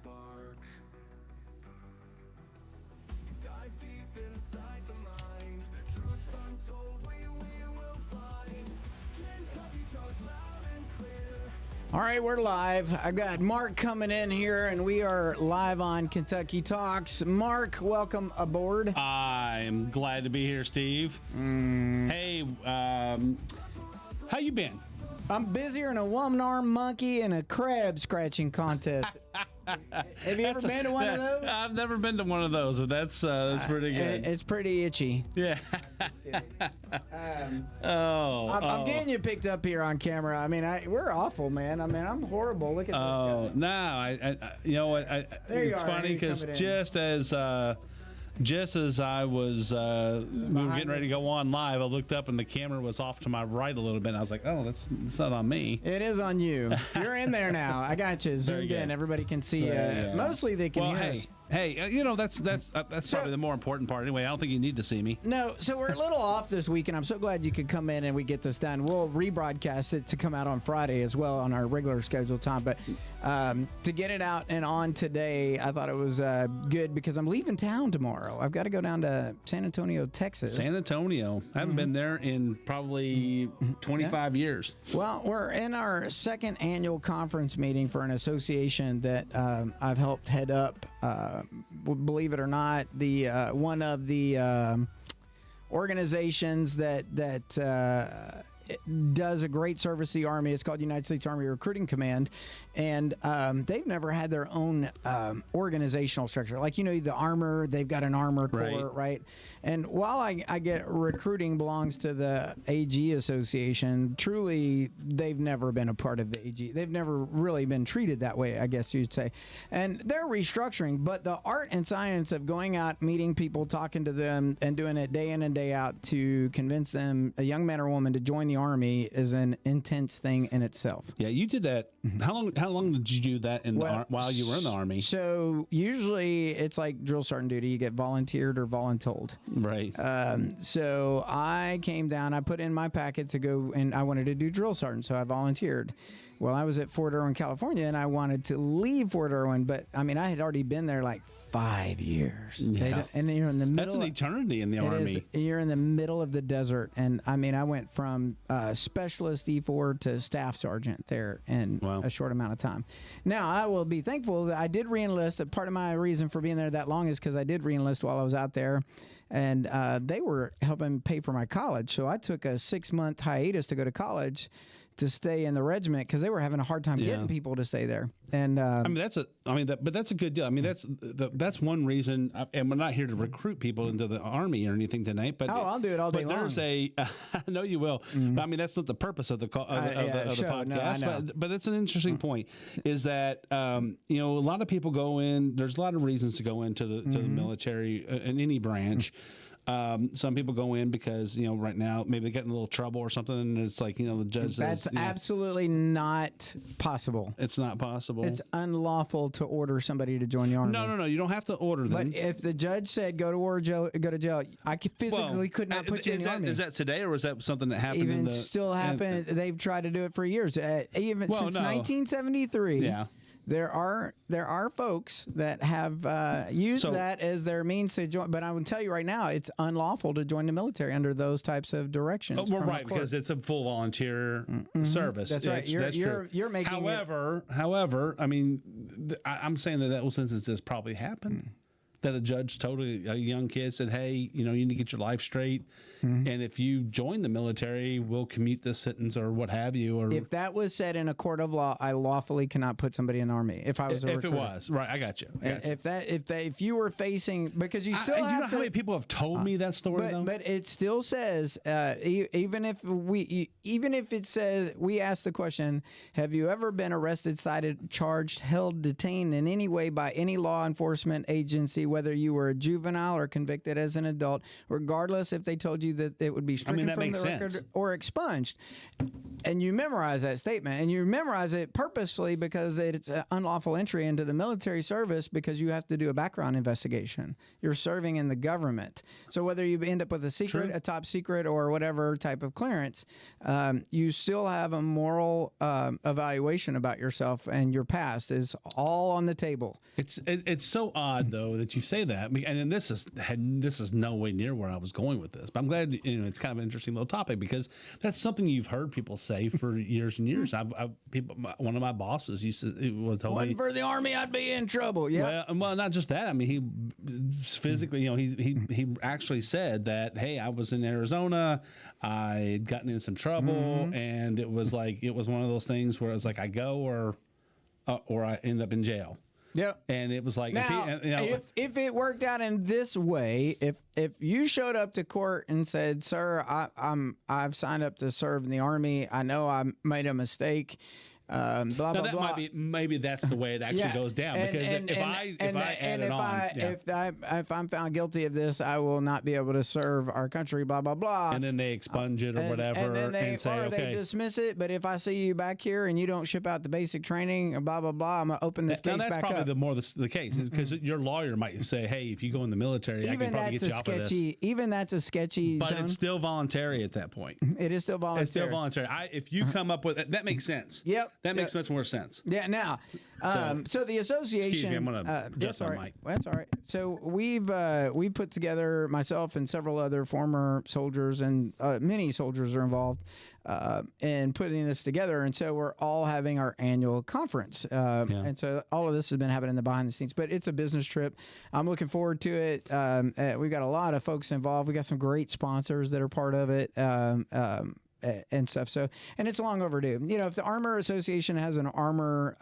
spark. Dive deep inside the mind. The truth's untold, we will find. Kentucky talks loud and clear. All right, we're live. I've got Mark coming in here, and we are live on Kentucky Talks. Mark, welcome aboard. I'm glad to be here, Steve. Hey, how you been? I'm busier than a one-armed monkey in a crab scratching contest. Have you ever been to one of those? I've never been to one of those, but that's pretty good. It's pretty itchy. Yeah. I'm getting you picked up here on camera. I mean, we're awful, man. I mean, I'm horrible. Look at this guy. No, I you know what? It's funny because just as I was we were getting ready to go on live, I looked up and the camera was off to my right a little bit. And I was like, "Oh, that's not on me." It is on you. You're in there now. I got you zoomed in. Everybody can see you. Mostly they can hear us. Hey, you know that's probably the more important part. Anyway, I don't think you need to see me. No, so we're a little off this week, and I'm so glad you could come in and we get this done. We'll rebroadcast it to come out on Friday as well on our regular scheduled time. But to get it out and on today, I thought it was good because I'm leaving town tomorrow. I've got to go down to San Antonio, Texas. San Antonio. I haven't been there in probably 25 years. Well, we're in our second annual conference meeting for an association that I've helped head up. Believe it or not, the one of the organizations that does a great service to the Army. It's called United States Army Recruiting Command, and they've never had their own organizational structure. Like, you know, the armor, they've got an armor corps, right? And while I get recruiting belongs to the AG Association, truly, they've never been a part of the AG. They've never really been treated that way, I guess you'd say. And they're restructuring, but the art and science of going out, meeting people, talking to them, and doing it day in and day out to convince them, a young man or woman, to join the Army is an intense thing in itself. Yeah, you did that. How long did you do that while you were in the Army? So usually it's like drill sergeant duty. You get volunteered or voluntold. Right. So I came down. I put in my packet to go, and I wanted to do drill sergeant, so I volunteered. Well, I was at Fort Irwin, California, and I wanted to leave Fort Irwin, but I mean, I had already been there like 5 years. Yeah. And you're in the middle. That's an eternity in the Army. You're in the middle of the desert, and I mean, I went from specialist E4 to staff sergeant there in a short amount of time. Now, I will be thankful that I did reenlist. Part of my reason for being there that long is because I did reenlist while I was out there, and they were helping pay for my college. So I took a 6-month hiatus to go to college to stay in the regiment because they were having a hard time getting people to stay there. And but that's a good deal. I mean, that's one reason. And we're not here to recruit people into the Army or anything tonight. But I'll do it all day long. There's I know you will. But, I mean, that's not the purpose of the podcast. No, but that's an interesting point. Is that you know, a lot of people go in. There's a lot of reasons to go into the military in any branch. Some people go in because, you know, right now maybe they get in a little trouble or something, and it's like, you know, the judge says that's absolutely not possible. It's not possible. It's unlawful to order somebody to join the Army. No. You don't have to order them. But if the judge said go to jail, I physically could not put you in the Army. Is that today, or was that something that happened? Still happened. They've tried to do it for years, since 1973. Yeah. There are folks that have used that as their means to join, but I will tell you right now, it's unlawful to join the military under those types of directions. Well, right, because it's a full volunteer service. That's right. You're making. However, I mean, I'm saying that instance has probably happened. That a judge told a young kid, said, hey, you know, you need to get your life straight. And if you join the military, we'll commute this sentence or what have you. Or if that was said in a court of law, I lawfully cannot put somebody in the Army. If I was a recruiter. If it was. Right, I got you. If you were facing, because you still have you know how many people have told me that story, though? But it still says, even if it says, we ask the question, have you ever been arrested, cited, charged, held, detained in any way by any law enforcement agency whether you were a juvenile or convicted as an adult, regardless if they told you that it would be stricken from the record or expunged. And you memorize that statement, and you memorize it purposely because it's an unlawful entry into the military service, because you have to do a background investigation. You're serving in the government. So whether you end up with a secret, a top secret, or whatever type of clearance, you still have a moral evaluation about yourself, and your past is all on the table. It's so odd though that you say that, and this is no way near where I was going with this. But I'm glad it's kind of an interesting little topic, because that's something you've heard people say for years and years. One of my bosses used to Wasn't for the Army, I'd be in trouble. Yeah. Well, not just that. I mean, he physically, he actually said that, hey, I was in Arizona, I'd gotten in some trouble, and it was one of those things where it's like I go or I end up in jail. Yep. And it was like, now, if it worked out in this way, if you showed up to court and said, "Sir, I've signed up to serve in the Army. I know I made a mistake." Blah, blah, now that blah. might be, maybe that's the way it actually goes down, because if I'm found guilty of this, I will not be able to serve our country, blah blah blah, and then they expunge it or whatever, and say they dismiss it. But if I see you back here and you don't ship out the basic training, blah blah blah, I'm gonna open this case back up. That's probably the case, because your lawyer might say, hey, if you go in the military, I can probably get you off of this. Even that's a sketchy but zone. It's still voluntary at that point. It is still voluntary. It's still voluntary. If you come up with that makes sense. Yep. That makes much more sense. Yeah. Now, so the association. Excuse me, I'm going to adjust my mic. That's all right. So we put together, myself and several other former soldiers, and many soldiers are involved in putting this together. And so we're all having our annual conference. And so all of this has been happening in the behind the scenes, but it's a business trip. I'm looking forward to it. We've got a lot of folks involved. We got some great sponsors that are part of it. And stuff. So, and it's long overdue. If the Armor Association has an armor,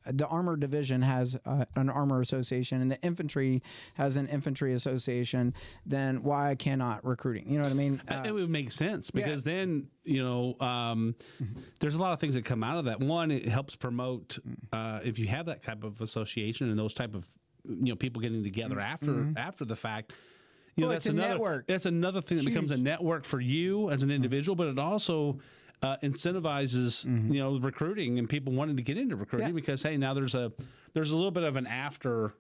the Armor Division has an Armor Association, and the Infantry has an Infantry Association, then why cannot recruiting? You know what I mean? It would make sense, because then, there's a lot of things that come out of that. One, it helps promote, if you have that type of association and those type of, people getting together after the fact. That's another network. That's another thing that becomes a network for you as an individual, but it also incentivizes recruiting and people wanting to get into recruiting, because hey, now there's a little bit of an after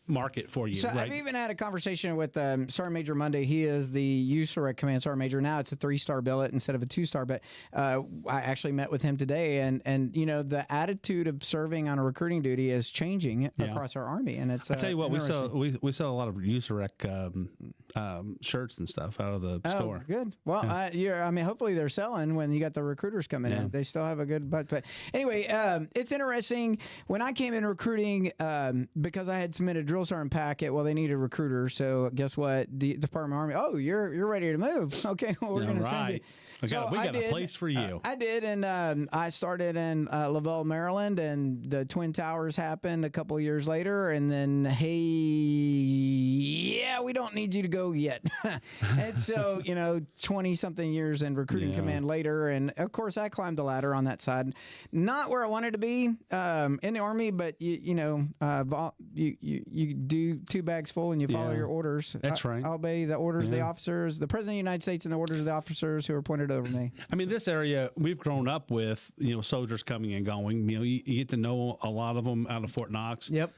market for you. So right? I've even had a conversation with Sergeant Major Monday. He is the USAREC Command Sergeant Major. Now it's a 3-star billet instead of a 2-star. But I actually met with him today, and the attitude of serving on a recruiting duty is changing across our Army. And it's I tell you what, we sell a lot of USAREC shirts and stuff out of the store. Good. Well, hopefully they're selling when you got the recruiters coming in. They still have a good butt. But anyway, it's interesting. When I came in recruiting, because I had submitted drill sergeant packet, well, they needed a recruiter. So guess what? The Department of Army, you're ready to move. Okay, well, we're going to send you. We got a place for you. I did, and I started in Lavelle, Maryland, and the Twin Towers happened a couple of years later, and then, we don't need you to go yet. And so, 20-something years in recruiting command later, and of course, I climbed the ladder on that side. Not where I wanted to be in the Army, but you do 2 bags full and you follow your orders. That's right. I obey the orders of the officers, the President of the United States, and the orders of the officers who are appointed over me. I mean, this area, we've grown up with, soldiers coming and going. You get to know a lot of them out of Fort Knox. Yep.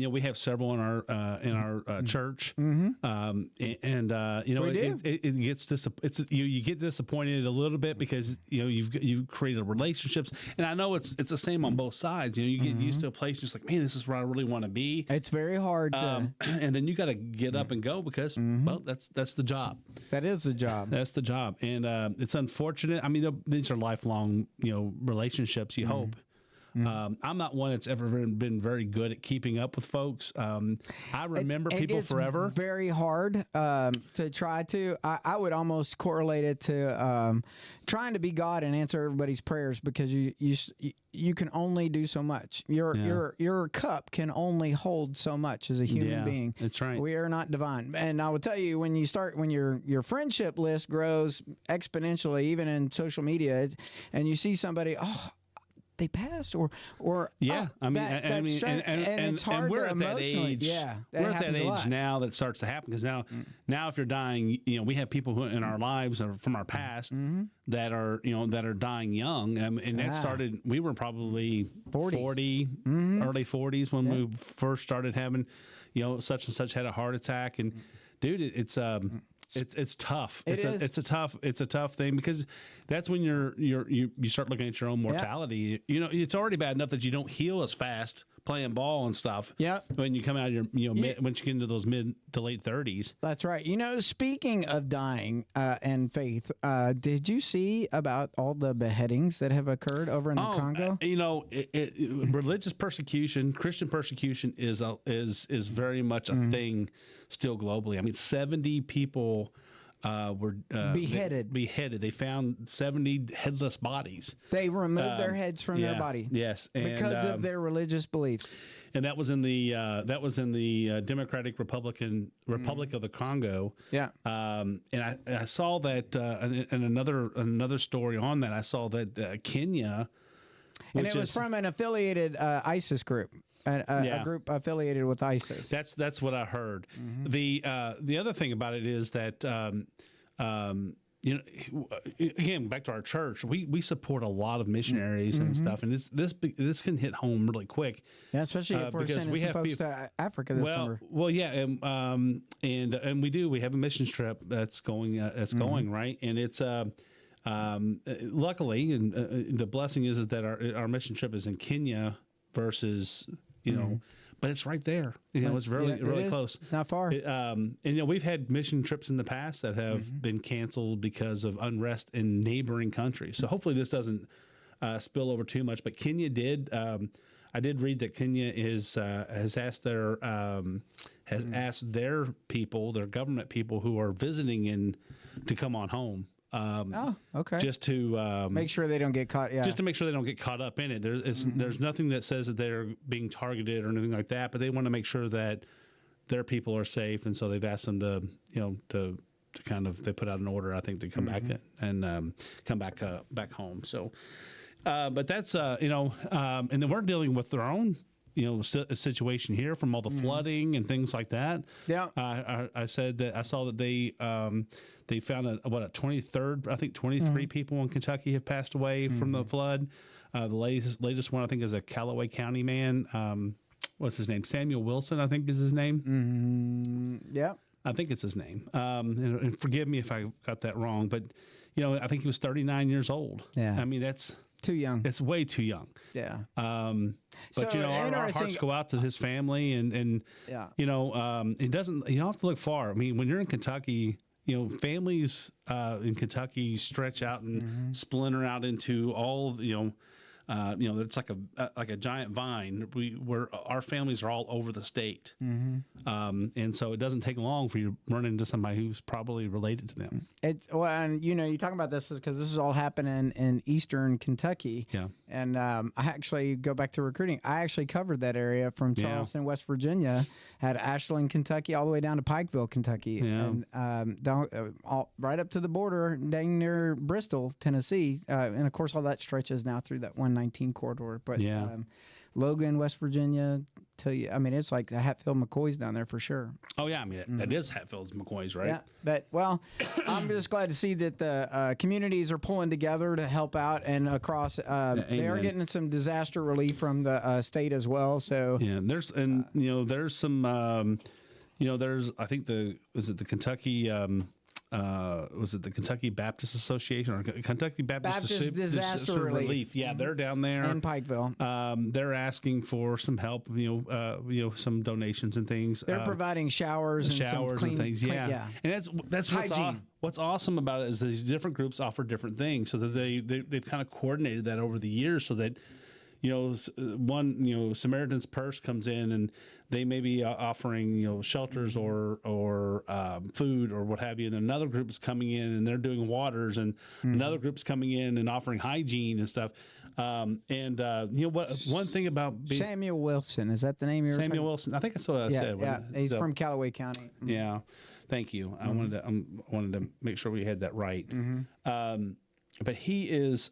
We have several in our church. It gets you get disappointed a little bit, because you've created relationships, and I know it's the same on both sides. You get used to a place, just like, man, this is where I really want to be. It's very hard to, and then you got to get up and go, because well, that's the job. That is the job. That's the job, and it's unfortunate. I mean, these are lifelong relationships. You hope. I'm not one that's ever been very good at keeping up with folks. I remember people forever. It's very hard to try to. I would almost correlate it to trying to be God and answer everybody's prayers, because you can only do so much. Your cup can only hold so much as a human being. That's right. We are not divine. And I will tell you, when your friendship list grows exponentially, even in social media, and you see somebody, they passed, or yeah. I mean, and it's hard we're to at that emotionally. age. Yeah, we're at that age now that starts to happen because now if you're dying, we have people who in our lives or from our past that are dying young, and that started. We were probably 40, early 40s when we first started having, such and such had a heart attack, and dude, it's tough. It's a tough thing because that's when you start looking at your own mortality. It's already bad enough that you don't heal as fast playing ball and stuff. Yeah. When you come out of your once you get into those mid to late 30s. That's right. Speaking of dying and faith, did you see about all the beheadings that have occurred over in the Congo? Religious persecution, Christian persecution is very much a thing still globally. I mean, 70 people were beheaded. They found 70 headless bodies. They removed their heads from their body. Yes, because of their religious beliefs. And that was in the Democratic Republic of the Congo. Yeah. And I saw that in another story on that. I saw that Kenya, and it was from an affiliated ISIS group. A group affiliated with ISIS. That's what I heard. The other thing about it is that again, back to our church, we support a lot of missionaries and stuff, and this can hit home really quick. Yeah, especially if we're sending some folks to Africa this summer. Well, yeah, and we do. We have a mission trip that's going right, and it's. Luckily, and the blessing is that our mission trip is in Kenya versus. But it's right there. It's really close. It's not far. And we've had mission trips in the past that have been canceled because of unrest in neighboring countries. So hopefully this doesn't spill over too much. But Kenya did. I did read that Kenya has asked their people, their government people who are visiting to come on home. Okay. Just to make sure they don't get caught. Yeah. Just to make sure they don't get caught up in it. There's nothing that says that they're being targeted or anything like that, but they want to make sure that their people are safe, and so they've asked them to kind of they put out an order. I think to come back and come back home. So, but that's and then we're dealing with their own. Situation here from all the flooding and things like that. Yeah, I said that I saw that they found a 23rd. I think 23 people in Kentucky have passed away from the flood. The latest one I think is a Callaway County man. What's his name? Samuel Wilson, I think is his name. Yeah, I think it's his name. And forgive me if I got that wrong, but I think he was 39 years old. Yeah, I mean that's. Too young. It's way too young. Yeah. But our hearts go out to his family, and it doesn't. You don't have to look far. I mean, when you're in Kentucky, families in Kentucky stretch out and splinter out into all. It's like a giant vine. Our families are all over the state, and so it doesn't take long for you to run into somebody who's probably related to them. And you talk about this because this is all happening in eastern Kentucky. Yeah, and I actually go back to recruiting. I actually covered that area from Charleston, West Virginia, had Ashland, Kentucky, all the way down to Pikeville, Kentucky, and right up to the border, dang near Bristol, Tennessee, and of course all that stretches now through that 119 corridor. But Logan, West Virginia, it's like the Hatfield McCoys down there for sure. Oh yeah, I mean that is Hatfield's McCoys, right? Yeah, but I'm just glad to see that the communities are pulling together to help out, and across they are getting some disaster relief from the state as well. So there's some I think the Kentucky. Was it the Kentucky Baptist Association or Kentucky Baptist Disaster Relief? Yeah, they're down there in Pikeville. They're asking for some help, some donations and things. They're providing showers and things. Yeah, and that's what's awesome about it is these different groups offer different things, so that they've kind of coordinated that over the years, so that. Samaritan's Purse comes in and they may be offering, shelters or food or what have you. And another group is coming in and they're doing waters, and another group's coming in and offering hygiene and stuff. One thing about Samuel Wilson, is that the name you're Samuel Wilson? I think that's what I said. Yeah, he's from Callaway County. Yeah. Thank you. I wanted to make sure we had that right. But he is,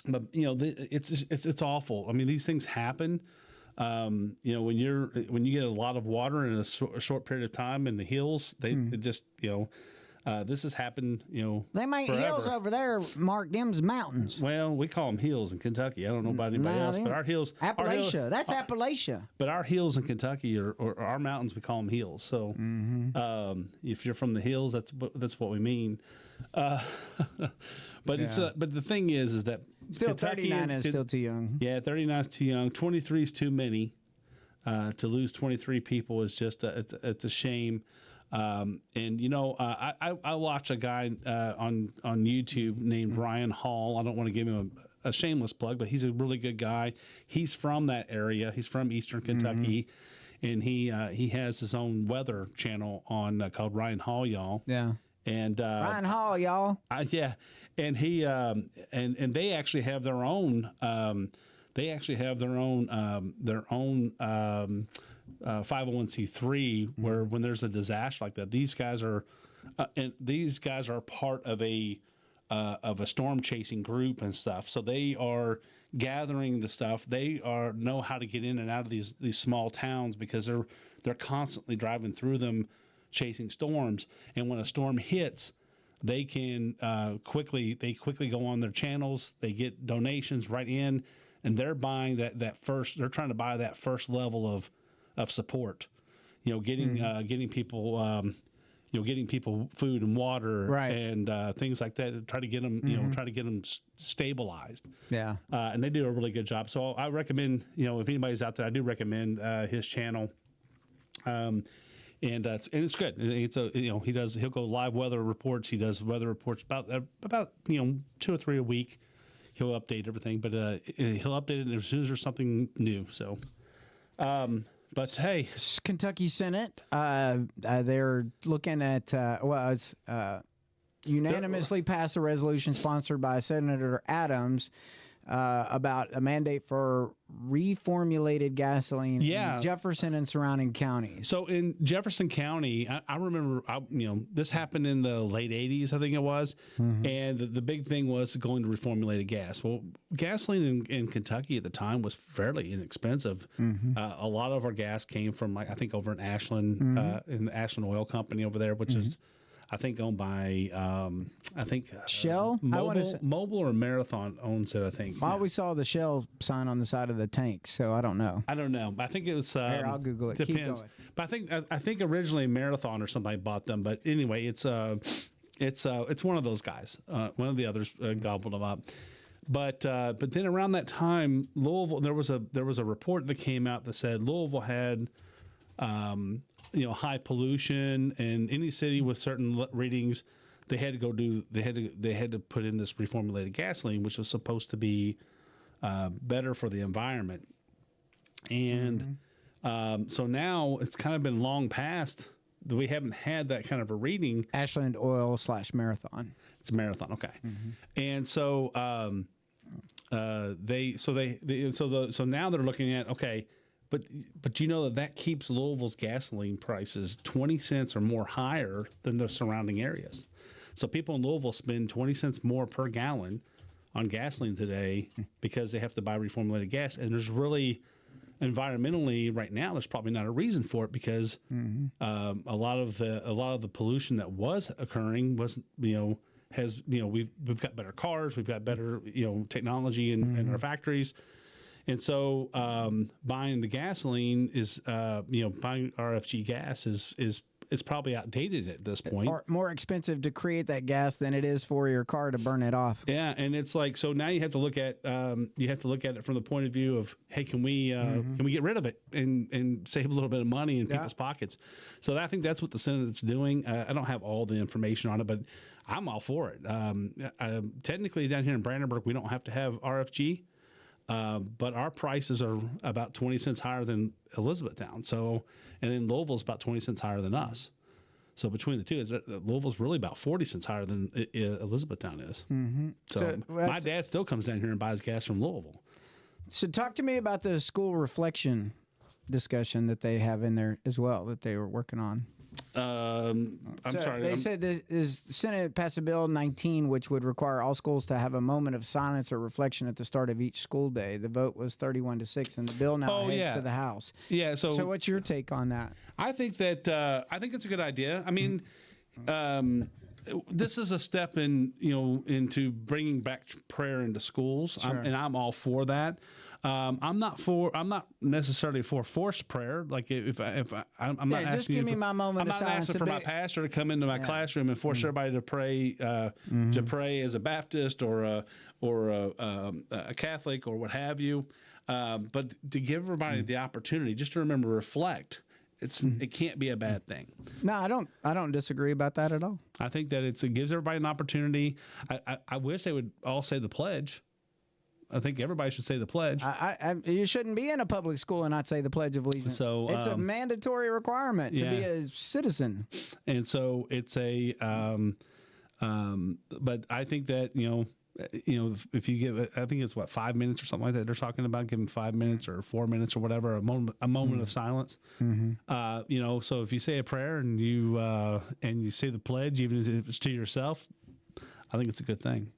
But it's awful. I mean, these things happen. When you get a lot of water in a short period of time in the hills, it just this has happened. They make forever. hills over there, Mark. Them's mountains. Well, we call them hills in Kentucky. I don't know about anybody else, but our hills, Appalachia. That's Appalachia. But our hills in Kentucky or our mountains, we call them hills. So if you're from the hills, that's what we mean. But but the thing is that still Kentucky 39 is still too young. Yeah, 39 is too young. 23 is too many. To lose 23 people is just it's a shame. I watch a guy on YouTube named Ryan Hall. I don't want to give him a shameless plug, but he's a really good guy. He's from that area. He's from Eastern Kentucky, and he has his own weather channel on called Ryan Hall, y'all. Yeah. And Ryan Hall, y'all. Yeah, and he and they actually have their own. They actually have their own 501c3 where when there's a disaster like that, these guys are part of a storm chasing group and stuff. So they are gathering the stuff. They know how to get in and out of these small towns because they're constantly driving through them, chasing storms. And when a storm hits, they can quickly go on their channels. They get donations right in, and they're buying that first. They're trying to buy that first level of support, getting people, getting people food and water, right, and things like that. Try to get them, try to get them stabilized. Yeah, and they do a really good job. So I recommend, if anybody's out there, I do recommend his channel. And it's good. He'll go live weather reports. He does weather reports about 2 or 3 a week. He'll update everything, but he'll update it as soon as there's something new. So. But hey, Kentucky Senate, they're looking at unanimously passed a resolution sponsored by Senator Adams about a mandate for reformulated gasoline in Jefferson and surrounding counties. So in Jefferson County, I remember, this happened in the late 80s, I think it was. And the big thing was going to reformulated gas. Well, gasoline in Kentucky at the time was fairly inexpensive. A lot of our gas came from, I think, over in Ashland, in the Ashland Oil Company over there, which is, I think, owned by, Shell? Mobil or Marathon owns it, I think. Well, we saw the Shell sign on the side of the tank, so I don't know. I don't know. I think it was... Here, I'll Google it. Depends. Keep going. But I think originally Marathon or somebody bought them. But anyway, it's one of those guys. One of the others gobbled them up. But then around that time, Louisville, there was a report that came out that said Louisville had... high pollution, and any city with certain readings, they had to put in this reformulated gasoline, which was supposed to be better for the environment. And so now it's kind of been long past that we haven't had that kind of a reading. Ashland Oil / Marathon. It's a Marathon, okay. And so so now they're looking at, okay. But you know that keeps Louisville's gasoline prices 20 cents or more higher than the surrounding areas. So people in Louisville spend 20 cents more per gallon on gasoline today because they have to buy reformulated gas. And there's really, environmentally right now, there's probably not a reason for it because a lot of the pollution that was occurring wasn't, we've got better cars, we've got better technology in our factories. And so buying the gasoline is, buying RFG gas is probably outdated at this point. Or more expensive to create that gas than it is for your car to burn it off. Yeah, and it's like, so now you have to look at it from the point of view of, hey, can we get rid of it and save a little bit of money in people's pockets? So I think that's what the Senate's doing. I don't have all the information on it, but I'm all for it. Technically, down here in Brandenburg, we don't have to have RFG. But our prices are about 20 cents higher than Elizabethtown. So, and then Louisville's about 20 cents higher than us. So between the two, Louisville's really about 40 cents higher than Elizabethtown is. So my dad still comes down here and buys gas from Louisville. So talk to me about the school reflection discussion that they have in there as well, that they were working on. I'm sorry. They said the Senate passed a bill 19, which would require all schools to have a moment of silence or reflection at the start of each school day. The vote was 31-6, and the bill now heads to the House. Yeah. So what's your take on that? I think that it's a good idea. I mean, this is a step into bringing back prayer into schools, Sure. and I'm all for that. I'm not necessarily for forced prayer. Like I'm not asking. Just give me my moment. I'm not asking for my pastor to come into my classroom and force everybody to pray to pray as a Baptist or a Catholic or what have you. But to give everybody the opportunity, just to remember, reflect. It can't be a bad thing. No, I don't disagree about that at all. I think that it gives everybody an opportunity. I wish they would all say the pledge. I think everybody should say the pledge. You shouldn't be in a public school and not say the Pledge of Allegiance. So it's a mandatory requirement to be a citizen. And so it's a, but I think that if you give, I think it's 5 minutes or something like that. They're talking about giving 5 minutes or 4 minutes or whatever, a moment of silence. So if you say a prayer and you say the pledge, even if it's to yourself, I think it's a good thing.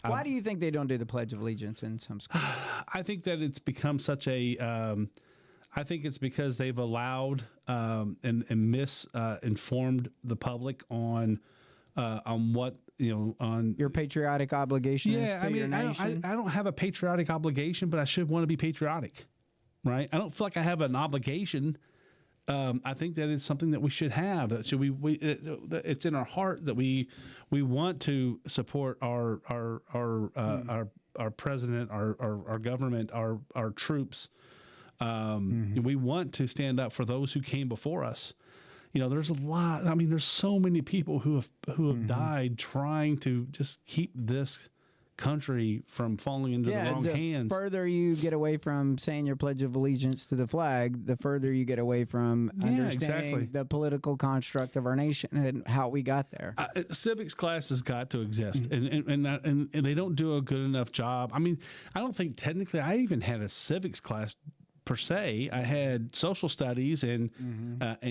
Why do you think they don't do the Pledge of Allegiance in some schools? I think that it's become such a. I think it's because they've allowed and misinformed the public on what on your patriotic obligation. Yeah, is to your nation. I don't have a patriotic obligation, but I should want to be patriotic, right? I don't feel like I have an obligation. I think that it's something that we should have. That should it's in our heart that we want to support our president, our government, our troops. We want to stand up for those who came before us. There's a lot. I mean, there's so many people who have died trying to just keep this country from falling into the wrong hands. The further you get away from saying your Pledge of Allegiance to the flag, the further you get away from understanding the political construct of our nation and how we got there. Civics class has got to exist, and they don't do a good enough job. I mean, I don't think technically I even had a civics class per se. I had social studies and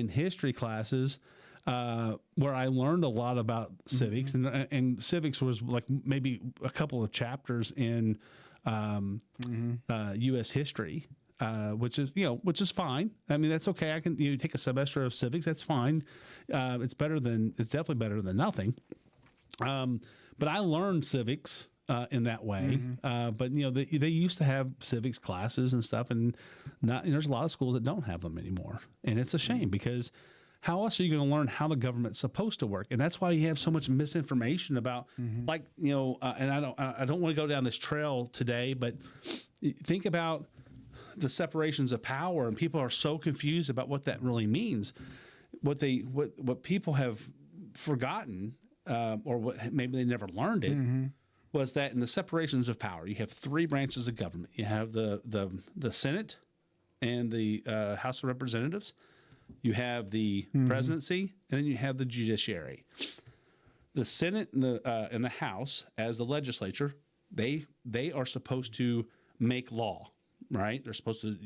history classes. Where I learned a lot about civics, and civics was like maybe a couple of chapters in U.S. history, which is fine. I mean, that's okay. I can take a semester of civics. That's fine. It's definitely better than nothing. But I learned civics in that way. But they used to have civics classes and stuff, and there's a lot of schools that don't have them anymore, and it's a shame because. How else are you going to learn how the government's supposed to work? And that's why you have so much misinformation about, and I don't want to go down this trail today, but think about the separations of power, and people are so confused about what that really means. What people have forgotten, or what maybe they never learned it, was that in the separations of power, you have three branches of government. You have the Senate and the House of Representatives. You have the presidency, and then you have the judiciary. The Senate and the House, as the legislature, they are supposed to make law, right? They're supposed to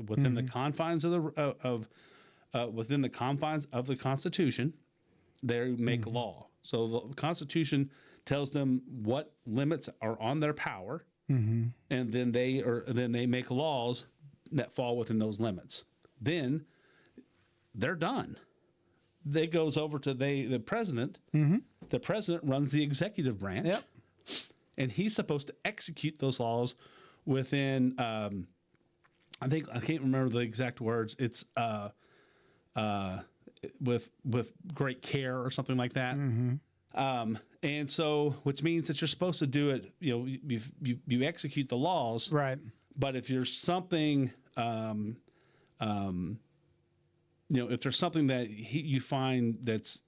within the confines of within the confines of the Constitution, they make law. So the Constitution tells them what limits are on their power, and then they make laws that fall within those limits. Then they're done. They goes over to the president. The president runs the executive branch, and he's supposed to execute those laws within. I can't remember the exact words. It's with great care or something like that. And so, which means that you're supposed to do it. You execute the laws, right? But if there's something. If there's something that you find that's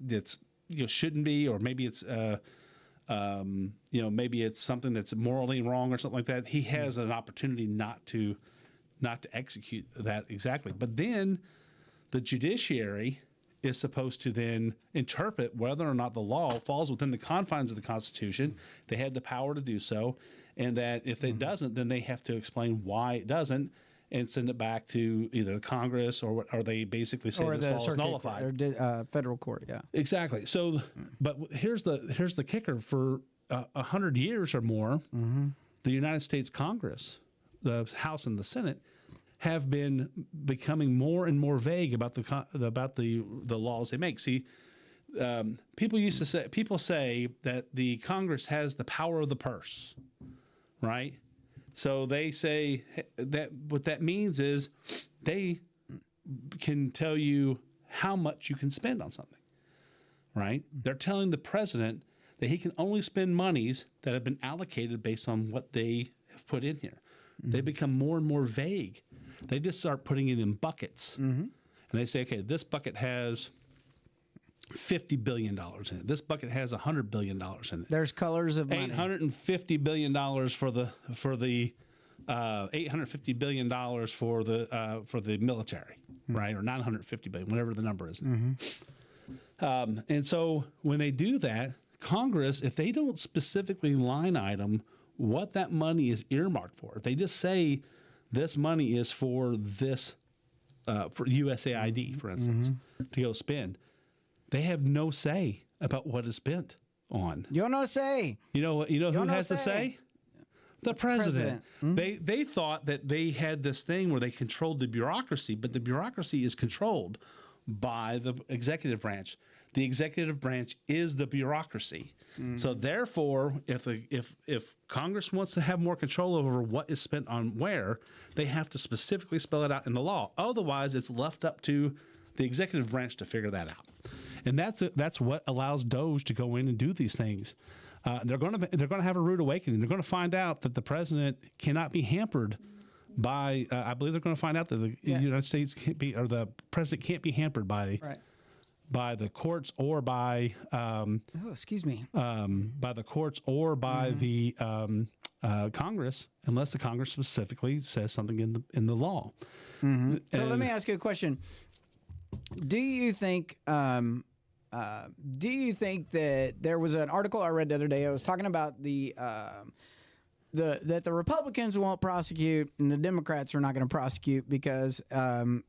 shouldn't be, or maybe it's maybe it's something that's morally wrong or something like that, he has an opportunity not to execute that exactly. But then the judiciary is supposed to then interpret whether or not the law falls within the confines of the Constitution. They had the power to do so, and that if it doesn't, then they have to explain why it doesn't. and send it back to either the Congress or they basically say this law is nullified. Or federal court, yeah. Exactly. So, but here's the kicker: for 100 years or more, the United States Congress, the House and the Senate, have been becoming more and more vague about the laws they make. See, people say that the Congress has the power of the purse, right? So they say that what that means is they can tell you how much you can spend on something, right? They're telling the president that he can only spend monies that have been allocated based on what they have put in here. They become more and more vague. They just start putting it in buckets. And they say, okay, this bucket has $50 billion in it. This bucket has $100 billion in it. There's colors of money. $850 billion for the $850 billion for the military, right? Or $950 billion, whatever the number is. And so when they do that, Congress, if they don't specifically line item what that money is earmarked for, if they just say this money is for this, for USAID, for instance, to go spend, they have no say about what is spent on. You don't know say. You know who has to say? The president. They thought that they had this thing where they controlled the bureaucracy, but the bureaucracy is controlled by the executive branch. The executive branch is the bureaucracy. So therefore, if Congress wants to have more control over what is spent on where, they have to specifically spell it out in the law. Otherwise, it's left up to the executive branch to figure that out. And that's what allows DOJ to go in and do these things. They're going to have a rude awakening. They're going to find out that the president cannot be hampered by. I believe they're going to find out that the United States can't be, or the president can't be hampered by the courts or by. By the courts or by the Congress, unless the Congress specifically says something in the law. So let me ask you a question. Do you think that there was an article I read the other day? I was talking about that the Republicans won't prosecute and the Democrats are not going to prosecute because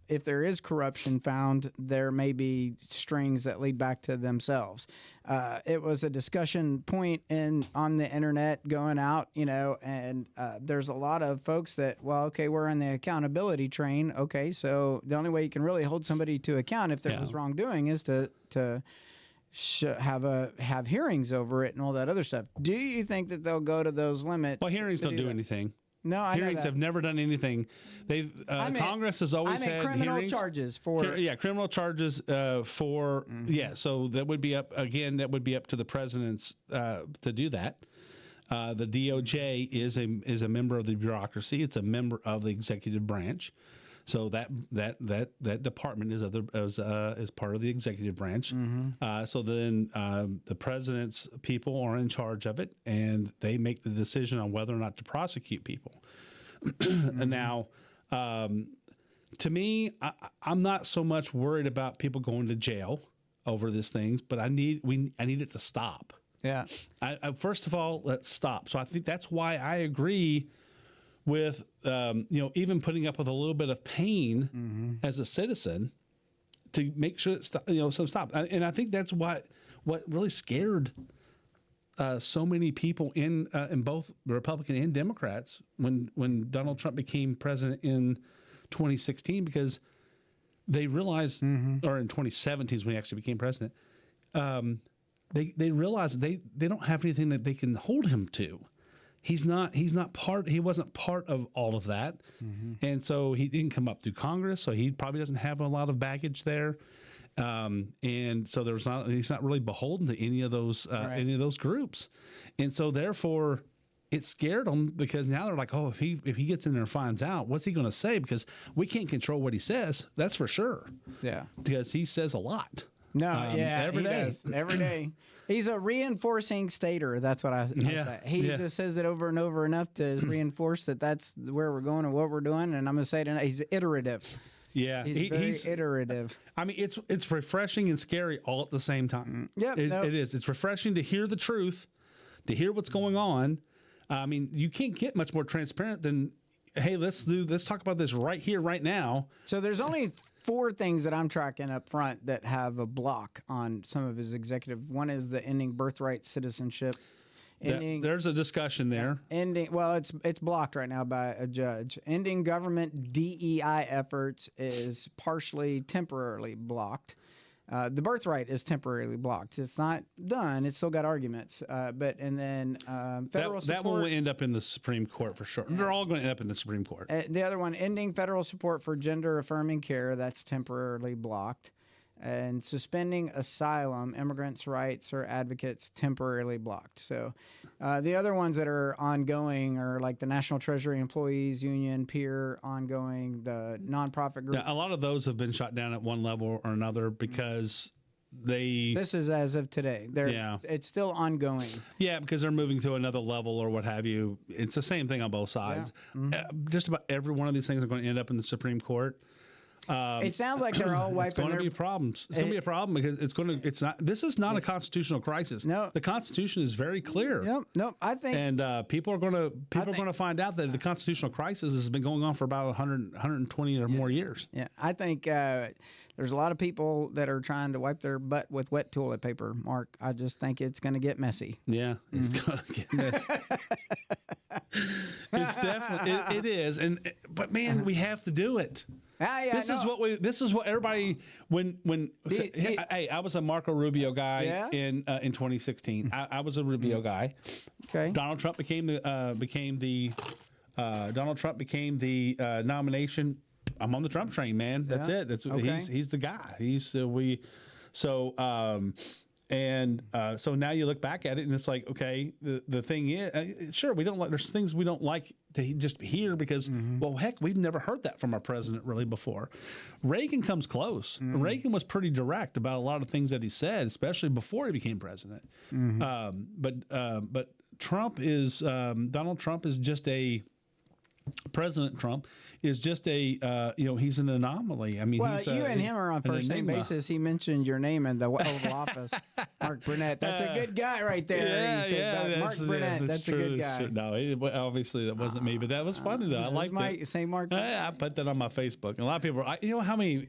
if there is corruption found, there may be strings that lead back to themselves. It was a discussion point on the internet going out, and there's a lot of folks that, well, okay, we're on the accountability train. Okay, so the only way you can really hold somebody to account if there was wrongdoing is to have hearings over it and all that other stuff. Do you think that they'll go to those limits? Well, hearings don't do anything. No, I hearings know that. have never done anything. They've Congress has always had criminal hearings. charges for criminal charges for So that would be up again. That would be up to the president's to do that. The DOJ is a member of the bureaucracy. It's a member of the executive branch. So that department is part of the executive branch. So then the president's people are in charge of it, and they make the decision on whether or not to prosecute people. And now, to me, I'm not so much worried about people going to jail over these things, but I need it to stop. Yeah. First of all, let's stop. So I think that's why I agree with even putting up with a little bit of pain as a citizen to make sure that stop. And I think that's what really scared so many people in both Republican and Democrats when Donald Trump became president in 2016, because they realized, or in 2017 is when he actually became president, they realized they don't have anything that they can hold him to. He wasn't part of all of that. And so he didn't come up through Congress, so he probably doesn't have a lot of baggage there. And so he's not really beholden to any of those groups. And so therefore it scared them, because now they're like, oh, if he gets in there and finds out, what's he going to say? Because we can't control what he says. That's for sure. Yeah. Because he says a lot. No, every day. Does. Every day. He's a reinforcing stater. That's what I say. He just says it over and over enough to reinforce that that's where we're going and what we're doing. And I'm going to say tonight, he's iterative. Yeah, he's iterative. I mean, it's refreshing and scary all at the same time. Yeah, it is. It's refreshing to hear the truth, to hear what's going on. I mean, you can't get much more transparent than hey, let's talk about this right here, right now. So there's only 4 things that I'm tracking up front that have a block on some of his executive. One is the ending birthright citizenship. There's a discussion there. Well, it's blocked right now by a judge. Ending government DEI efforts is partially temporarily blocked. The birthright is temporarily blocked. It's not done. It's still got arguments. Federal support. That one will end up in the Supreme Court for sure. They're all going to end up in the Supreme Court. The other one, ending federal support for gender affirming care, that's temporarily blocked. And suspending asylum, immigrants' rights or advocates, temporarily blocked. So the other ones that are ongoing are like the National Treasury Employees Union, PEER, ongoing, the nonprofit group. Yeah, a lot of those have been shot down at one level or another because This is as of today. It's still ongoing. Yeah, because they're moving to another level or what have you. It's the same thing on both sides. Yeah. Just about every one of these things are going to end up in the Supreme Court. It sounds like they're all wiping. It's going to be problems. It's going to be a problem because it's not. This is not a constitutional crisis. No, the Constitution is very clear. Nope. I think, and people are going to find out that the constitutional crisis has been going on for about 120 or more years. Yeah, I think there's a lot of people that are trying to wipe their butt with wet toilet paper. Mark, I just think it's going to get messy. Yeah, it's going to get messy. It's definitely it is, but man, we have to do it. This is what everybody hey, I was a Marco Rubio guy in 2016. I was a Rubio guy. Okay. Donald Trump became the nomination. I'm on the Trump train, man. That's it. That's he's the guy. So now you look back at it and it's like, okay, the thing is, sure, we don't like, there's things we don't like to just hear because, well, heck, we've never heard that from our president really before. Reagan comes close. Reagan was pretty direct about a lot of things that he said, especially before he became president. But Trump is, Donald Trump is just President Trump is just he's an anomaly. I mean, you and him are on first name basis. He mentioned your name in the Oval Office, Mark Burnett. That's a good guy right there. Mark Burnett. That's a good guy. No, obviously that wasn't me, but that was funny though. I like that. Say Mark. I put that on my Facebook, and a lot of people. You know how many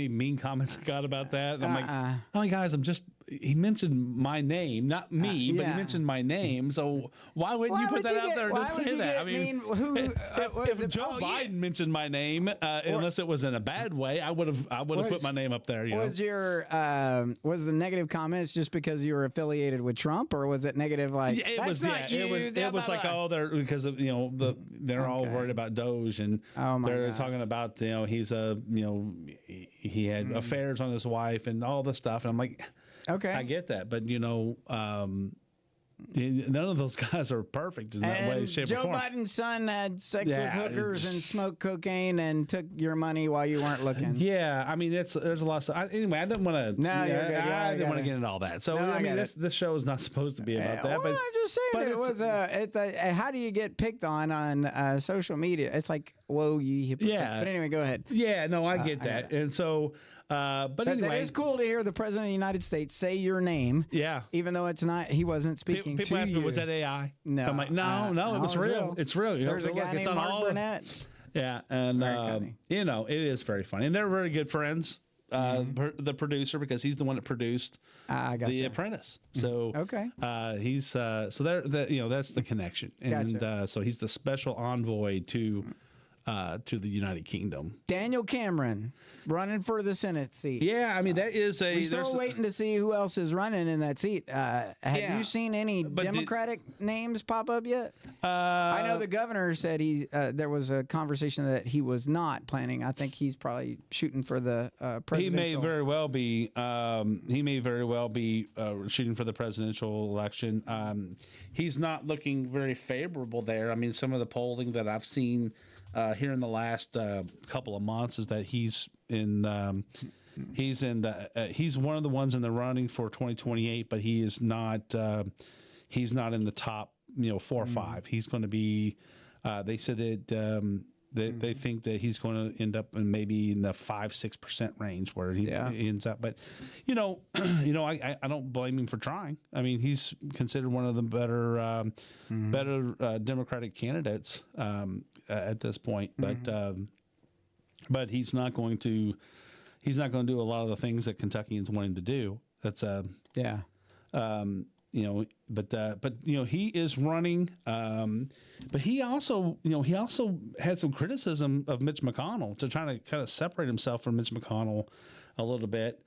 mean comments I got about that? And I'm like, oh guys, he mentioned my name, not me, but he mentioned my name. So why wouldn't you put that out there and just say that? I mean, if Joe Biden mentioned my name, unless it was in a bad way, I would have put my name up there. Was the negative comments just because you were affiliated with Trump, or was it negative like it was like because of they're all worried about Doge and they're talking about he's he had affairs on his wife and all this stuff, and I'm like. Okay, I get that, but none of those guys are perfect in that way, shape, or form. Joe Biden's son had sex with hookers and smoked cocaine and took your money while you weren't looking. Yeah, I mean, there's a lot of stuff. Anyway, I didn't want to. No, you're good. I didn't want to get into all that. So this show is not supposed to be about that. But I'm just saying it was how do you get picked on social media? It's like, whoa, you hypocrites. Yeah. But anyway, go ahead. Yeah, no, I get that, and so. But anyway, that is cool to hear the president of the United States say your name. Yeah, even though it's not, he wasn't speaking. People ask me, "Was that AI?" No, I'm like, no, it was real. It's real. There's a guy named Mark Burnett. Yeah, and it is very funny, and they're very good friends. The producer, because he's the one that produced The Apprentice. So he's so that's the connection, and so he's the special envoy to the United Kingdom. Daniel Cameron running for the Senate seat. Yeah, I mean that is We're still waiting to see who else is running in that seat. Have you seen any Democratic names pop up yet? I know the governor said there was a conversation that he was not planning. I think he's probably shooting for the presidential. He may very well be. Shooting for the presidential election. He's not looking very favorable there. I mean, some of the polling that I've seen. Here in the last couple of months is that he's one of the ones in the running for 2028, but he is not he's not in the top 4 or 5. He's going to be they said that they think that he's going to end up in maybe in the 5-6% range where he ends up. But I don't blame him for trying. I mean, he's considered one of the better Democratic candidates at this point. But he's not going to do a lot of the things that Kentuckians want him to do. That's he is running. But he also had some criticism of Mitch McConnell to try to kind of separate himself from Mitch McConnell a little bit.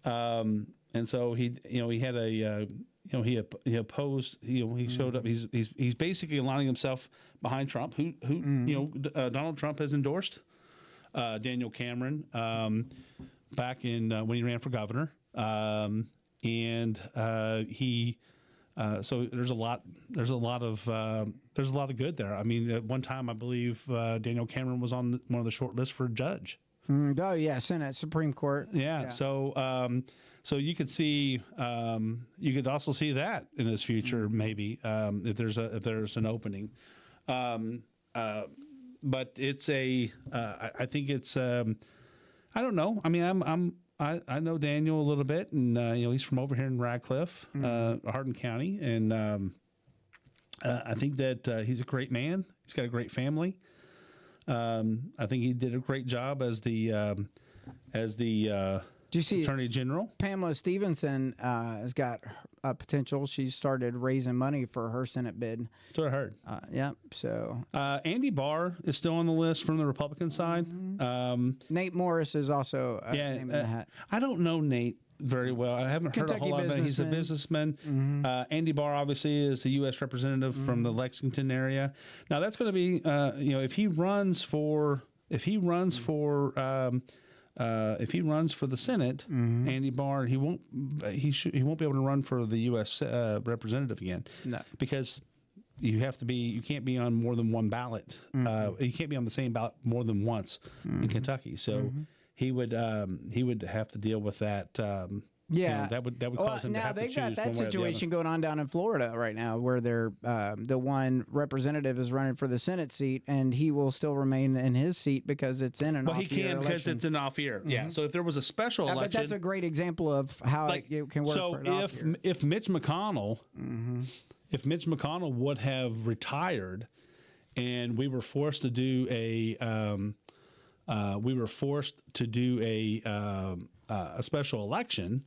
And so he had he opposed, he showed up, he's basically aligning himself behind Trump, who Donald Trump has endorsed Daniel Cameron back in when he ran for governor. So there's a lot of good there. I mean, at one time, I believe Daniel Cameron was on one of the short lists for judge. Oh yeah, Senate, Supreme Court. Yeah. So you could see, you could also see that in his future, maybe if there's an opening. But it's I think it's, I don't know. I mean, I know Daniel a little bit, and he's from over here in Radcliffe, Hardin County, and I think that he's a great man. He's got a great family. I think he did a great job as the Do you see Attorney General. Pamela Stevenson has got potential. She started raising money for her Senate bid. That's what I heard. So Andy Barr is still on the list from the Republican side. Nate Morris is also name in the hat. I don't know Nate very well. I haven't heard a whole lot about him. He's a businessman. Andy Barr obviously is the U.S. representative from the Lexington area. Now that's going to be if he runs for the Senate, Andy Barr, he won't be able to run for the U.S. representative again. No, because you can't be on more than one ballot. You can't be on the same ballot more than once in Kentucky. So he would have to deal with that. That would cause him to have to choose. Now they've got that situation going on down in Florida right now, where they're the one representative is running for the Senate seat, and he will still remain in his seat because it's in an off-year election. Well, he can because it's an off-year. Yeah. So if there was a special election, but that's a great example of how it can work. So if Mitch McConnell, would have retired, and we were forced to do a special election,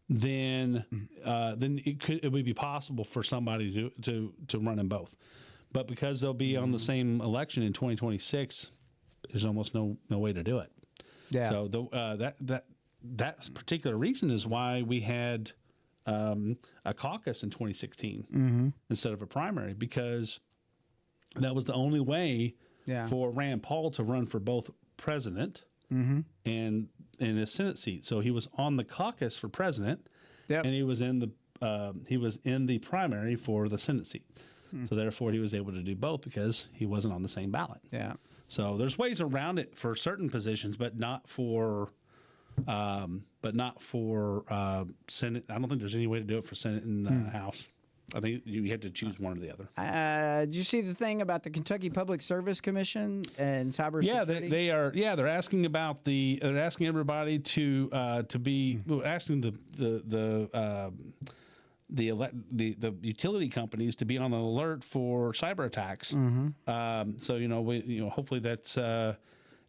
then it would be possible for somebody to run in both. But because they'll be on the same election in 2026, there's almost no way to do it. Yeah. So that particular reason is why we had a caucus in 2016 instead of a primary, because that was the only way for Rand Paul to run for both president and in his Senate seat. So he was on the caucus for president, and he was in the primary for the Senate seat. So therefore, he was able to do both because he wasn't on the same ballot. Yeah. So there's ways around it for certain positions, but not for Senate. I don't think there's any way to do it for Senate and House. I think you had to choose one or the other. Did you see the thing about the Kentucky Public Service Commission and cybersecurity? Yeah, they are. Yeah, they're asking about they're asking everybody to be asking the utility companies to be on the alert for cyber attacks. So hopefully that's.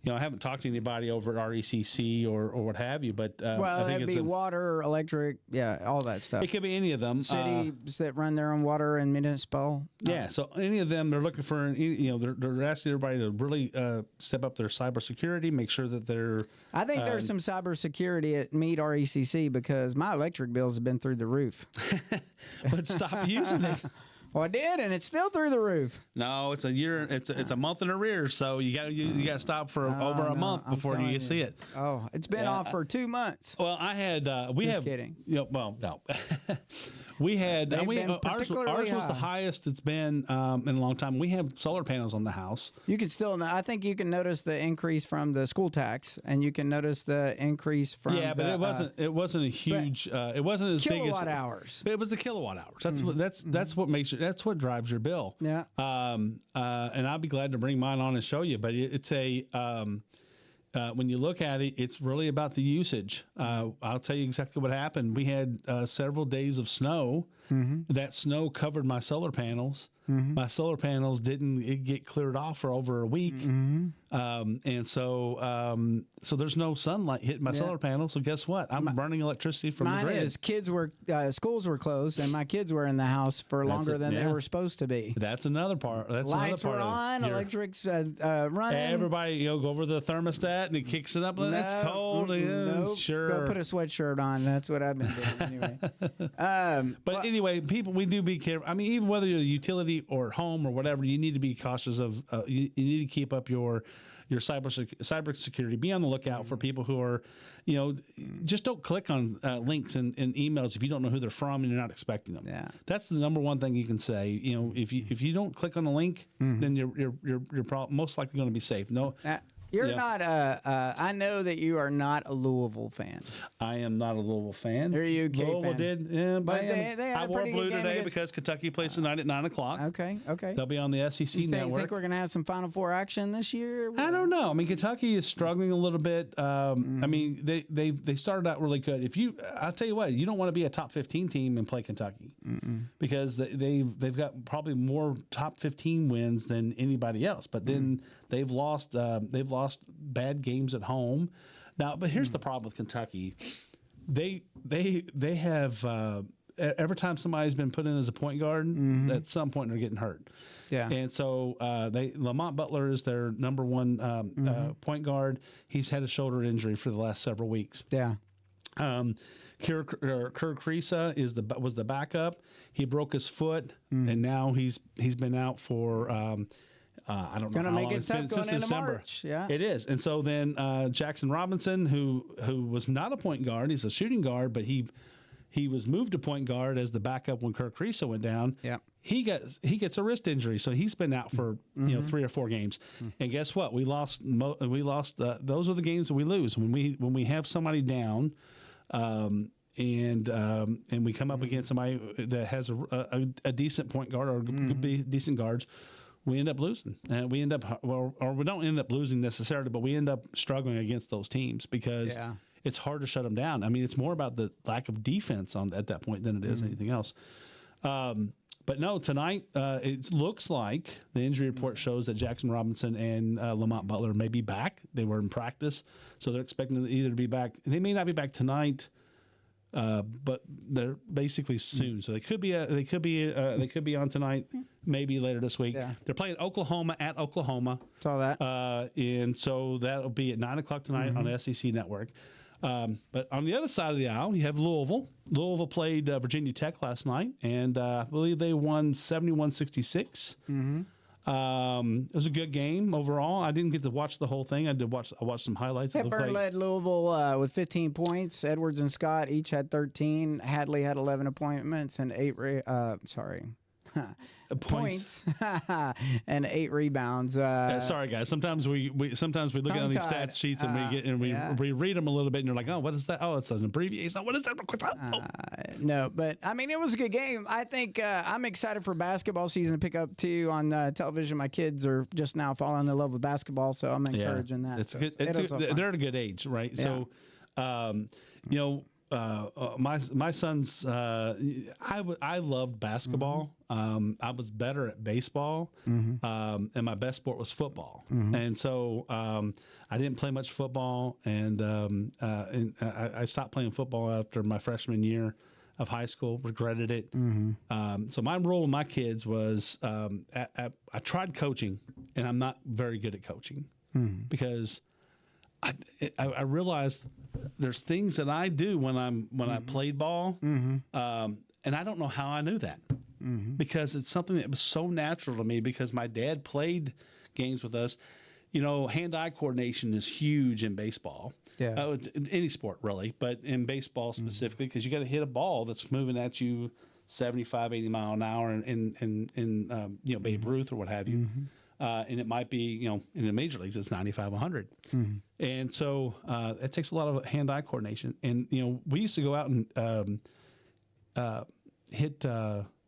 I haven't talked to anybody over at RECC or what have you, but I think it'd be water, electric, all that stuff. It could be any of them. Cities that run their own water and municipal. Yeah, so any of them, they're looking for, they're asking everybody to really step up their cybersecurity, make sure that they're. I think there's some cybersecurity at Meade RECC because my electric bills have been through the roof. But stop using it. Well, I did, and it's still through the roof. No, it's a year. It's a month in arrears, so you got to stop for over a month before you see it. Oh, it's been off for 2 months. Well, I had. Kidding. Well, no. We had They've been ours particularly was the high. highest it's been in a long time. We have solar panels on the house. You can still, I think you can notice the increase from the school tax, and you can notice the increase from But it wasn't a huge. It wasn't as big as kilowatt hours. It was the kilowatt hours. That's what makes that's what drives your bill. Yeah. And I'll be glad to bring mine on and show you. But it's a when you look at it, it's really about the usage. I'll tell you exactly what happened. We had several days of snow. That snow covered my solar panels. My solar panels didn't get cleared off for over a week, and so there's no sunlight hitting my solar panels. So guess what? I'm burning electricity from the grid. Mine is schools were closed, and my kids were in the house for longer than they were supposed to be. That's another part. Lights were on, electric's running. Everybody, go over the thermostat and it kicks it up. That's cold. Nope. Sure. Go put a sweatshirt on. That's what I've been doing anyway. But anyway, people, we do be careful. I mean, even whether you're a utility or at home or whatever, you need to be cautious of. You need to keep up your cyber security. Be on the lookout for people who are, just don't click on links and emails if you don't know who they're from and you're not expecting them. Yeah, that's the number one thing you can say. If you don't click on a link, then you're most likely going to be safe. No. You're not I know that you are not a Louisville fan. I am not a Louisville fan. Are you a UK Louisville fan? did, but they I wore blue today because Kentucky plays tonight at 9:00. Okay. They'll be on the SEC network. Think we're going to have some Final Four action this year? I don't know. I mean, Kentucky is struggling a little bit. I mean, they started out really good. I'll tell you what, you don't want to be a top 15 team and play Kentucky because they've got probably more top 15 wins than anybody else. But then they've lost bad games at home. Now, but here's the problem with Kentucky. They have every time somebody's been put in as a point guard, at some point they're getting hurt. Yeah. And so Lamont Butler is their number one point guard. He's had a shoulder injury for the last several weeks. Yeah. Kerr Kriisa was the backup. He broke his foot, and now he's been out for I don't know how long it's been since December. March. Yeah, it is. And so then Jackson Robinson, who was not a point guard, he's a shooting guard, but he was moved to point guard as the backup when Kerr Kriisa went down. Yeah, he gets a wrist injury, so he's been out for 3 or 4 games. And guess what? We lost. Those are the games that we lose when we have somebody down. And we come up against somebody that has a decent point guard or decent guards, we end up losing. And we end up, or we don't end up losing necessarily, but we end up struggling against those teams because it's hard to shut them down. I mean, it's more about the lack of defense at that point than it is anything else. But no, tonight it looks like the injury report shows that Jackson Robinson and Lamont Butler may be back. They were in practice, so they're expecting them either to be back. They may not be back tonight, but they're basically soon. So they could be on tonight, maybe later this week. Yeah. They're playing Oklahoma at Oklahoma. Saw that. And so that'll be at 9:00 tonight on the SEC network. But on the other side of the aisle, you have Louisville. Louisville played Virginia Tech last night, and I believe they won 71-66. It was a good game overall. I didn't get to watch the whole thing. I watched some highlights. Hepburn led Louisville with 15 points. Edwards and Scott each had 13. Hadley had 11 appointments and 8 points and 8 rebounds. Sorry, guys. Sometimes we look at these stats sheets and we read them a little bit, and you're like, oh, what is that? Oh, it's an abbreviation. What is that? No, but I mean, it was a good game. I think I'm excited for basketball season to pick up too on television. My kids are just now falling in love with basketball, so I'm encouraging that. It's good. They're at a good age, right? Yeah. So, my sons, I loved basketball. I was better at baseball, and my best sport was football. And so I didn't play much football, and I stopped playing football after my freshman year of high school. Regretted it. So my role with my kids was I tried coaching, and I'm not very good at coaching because I realized there's things that I do when I played ball, and I don't know how I knew that because it's something that was so natural to me because my dad played games with us, hand-eye coordination is huge in baseball. Yeah. In any sport really, but in baseball specifically, because you got to hit a ball that's moving at you 75, 80 mile an hour in Babe Ruth or what have you. And it might be, in the major leagues, it's 95, 100. And so it takes a lot of hand-eye coordination. And, we used to go out and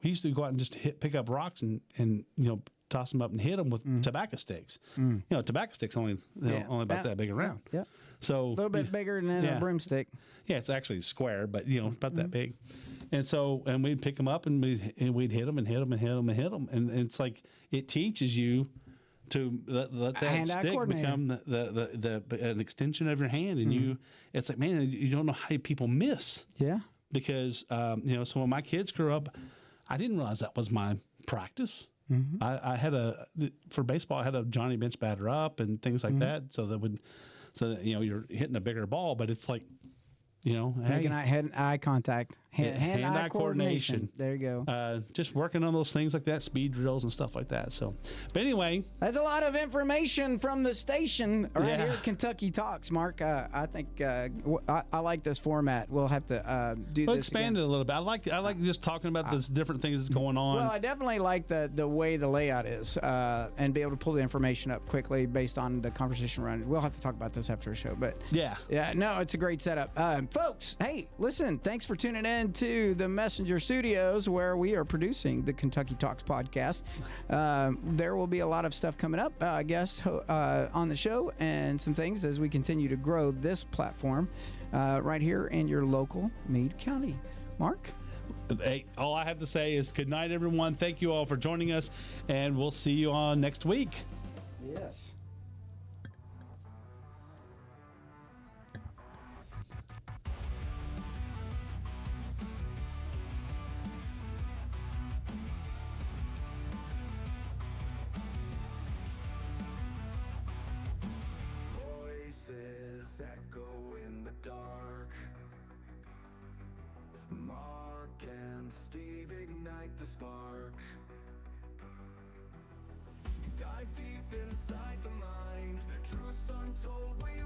we used to go out and just pick up rocks and toss them up and hit them with tobacco sticks. Tobacco sticks only about that big around. Yeah. So A little bit bigger than a broomstick. Yeah, it's actually square, but about that big. And so, and we'd pick them up and we'd hit them and hit them and hit them and hit them. And it's like, it teaches you to let that stick become an extension of your hand. And it's like, man, you don't know how people miss. Yeah. Because, so when my kids grew up, I didn't realize that was my practice. I had for baseball, I had a Johnny bench batter up and things like that. So that you're hitting a bigger ball, but it's like, making eye contact, hand-eye coordination. There you go. Just working on those things like that, speed drills and stuff like that. So, but anyway, that's a lot of information from the station right here at Kentucky Talks, Mark. I think I like this format. We'll have to do this. Expand it a little bit. I like just talking about the different things that's going on. Well, I definitely like the way the layout is, and be able to pull the information up quickly based on the conversation running. We'll have to talk about this after the show, but yeah, no, it's a great setup. Folks, hey, listen, thanks for tuning in to the Messenger Studios where we are producing the Kentucky Talks podcast. There will be a lot of stuff coming up, I guess, on the show and some things as we continue to grow this platform right here in your local Meade County. Mark? Hey, all I have to say is good night, everyone. Thank you all for joining us, and we'll see you on next week. Yes. Echo in the dark. Mark and Steve ignite the spark. Dive deep inside the mind. Truths untold, we